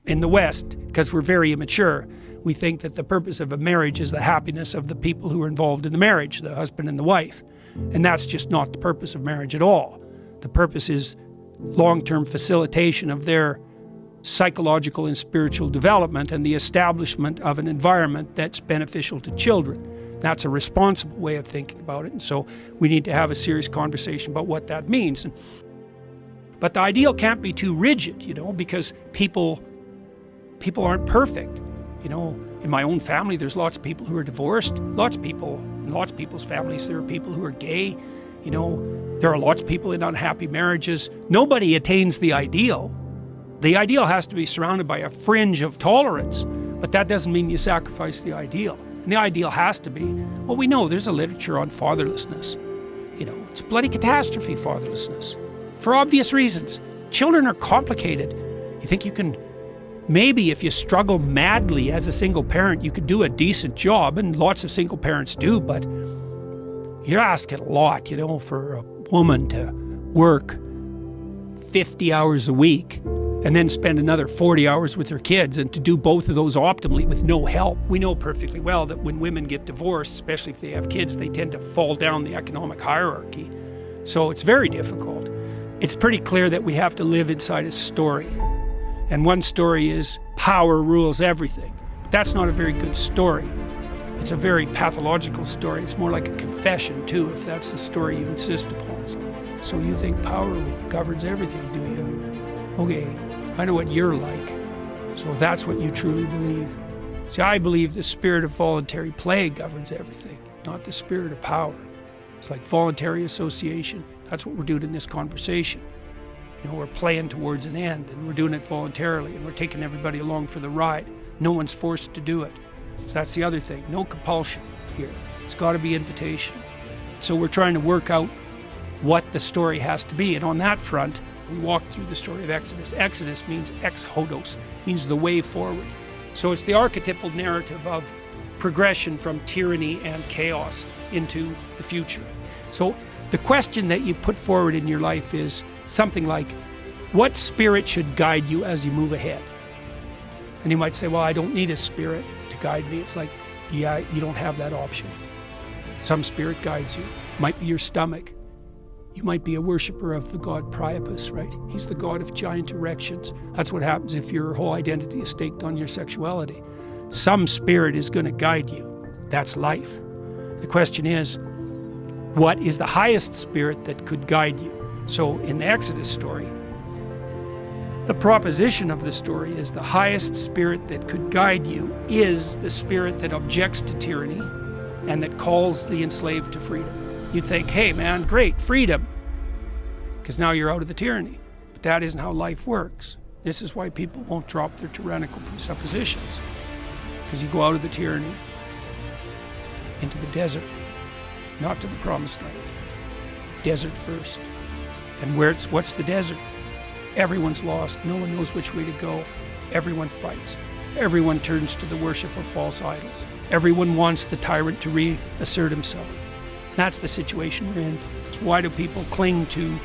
in the West, because we're very immature, we think that the purpose of a marriage is the happiness of the people who are involved in the marriage, the husband and the wife. And that's just not the purpose of marriage at all. The purpose is long-term facilitation of their psychological and spiritual development and the establishment of an environment that's beneficial to children. That's a responsible way of thinking about it. And so we need to have a serious conversation about what that means. But the ideal can't be too rigid, because people aren't perfect. In my own family, there's lots of people who are divorced. In lots of people's families, there are people who are gay. There are lots of people in unhappy marriages. Nobody attains the ideal. The ideal has to be surrounded by a fringe of tolerance, but that doesn't mean you sacrifice the ideal. And the ideal has to be, well, we know there's a literature on fatherlessness. It's a bloody catastrophe, fatherlessness, for obvious reasons. Children are complicated. You think you can, maybe if you struggle madly as a single parent, you could do a decent job, and lots of single parents do, but you're asking a lot, for a woman to work 50 hours a week and then spend another 40 hours with her kids, and to do both of those optimally with no help. We know perfectly well that when women get divorced, especially if they have kids, they tend to fall down the economic hierarchy. So it's very difficult. It's pretty clear that we have to live inside a story. And one story is power rules everything. That's not a very good story. It's a very pathological story. It's more like a confession too, if that's the story you insist upon. So you think power governs everything, do you? Okay, I know what you're like. So that's what you truly believe. See, I believe the spirit of voluntary play governs everything, not the spirit of power. It's like voluntary association. That's what we're doing in this conversation. We're playing towards an end, and we're doing it voluntarily, and we're taking everybody along for the ride. No one's forced to do it. So that's the other thing. No compulsion here. It's got to be invitation. So we're trying to work out what the story has to be. And on that front, we walk through the story of Exodus. Exodus means ex-hodos, means the way forward. So it's the archetypal narrative of progression from tyranny and chaos into the future. So the question that you put forward in your life is something like, what spirit should guide you as you move ahead? And you might say, well, I don't need a spirit to guide me. It's like, yeah, you don't have that option. Some spirit guides you. It might be your stomach. You might be a worshiper of the god Priapus, right? He's the god of giant erections. That's what happens if your whole identity is staked on your sexuality. Some spirit is going to guide you. That's life. The question is, what is the highest spirit that could guide you? So in the Exodus story, the proposition of the story is the highest spirit that could guide you is the spirit that objects to tyranny and that calls the enslaved to freedom. You'd think, hey man, great, freedom, because now you're out of the tyranny. But that isn't how life works. This is why people won't drop their tyrannical presuppositions, because you go out of the tyranny into the desert, not to the promised land. Desert first. And what's the desert? Everyone's lost. No one knows which way to go. Everyone fights. Everyone turns to the worship of false idols. Everyone wants the tyrant to reassert himself. That's the situation we're in. So why do people cling to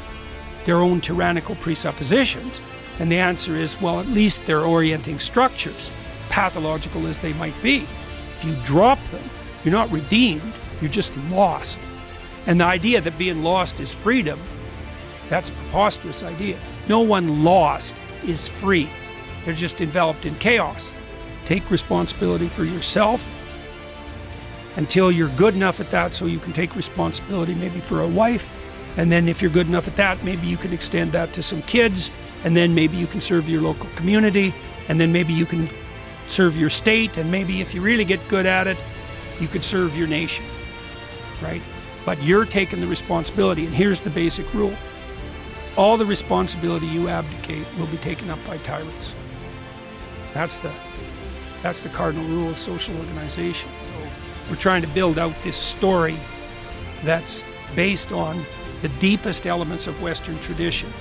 their own tyrannical presuppositions? And the answer is, well, at least they're orienting structures, pathological as they might be. If you drop them, you're not redeemed, you're just lost. And the idea that being lost is freedom, that's a preposterous idea. No one lost is free. They're just enveloped in chaos. Take responsibility for yourself until you're good enough at that so you can take responsibility maybe for a wife. And then if you're good enough at that, maybe you can extend that to some kids. And then maybe you can serve your local community. And then maybe you can serve your state. And maybe if you really get good at it, you could serve your nation, right? But you're taking the responsibility. And here's the basic rule. All the responsibility you abdicate will be taken up by tyrants. That's the cardinal rule of social organization. So we're trying to build out this story that's based on the deepest elements of Western tradition.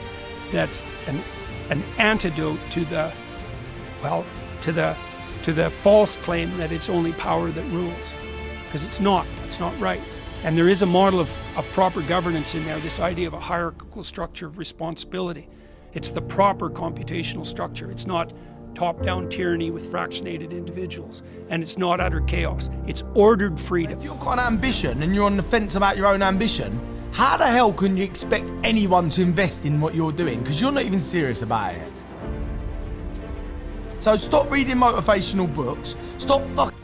That's an antidote to the false claim that it's only power that rules, because it's not. That's not right. And there is a model of proper governance in there, this idea of a hierarchical structure of responsibility. It's the proper computational structure. It's not top-down tyranny with fractionated individuals. And it's not utter chaos. It's ordered freedom. If you've got an ambition and you're on the fence about your own ambition, how the hell can you expect anyone to invest in what you're doing? Because you're not even serious about it. So stop reading motivational books. Stop fucking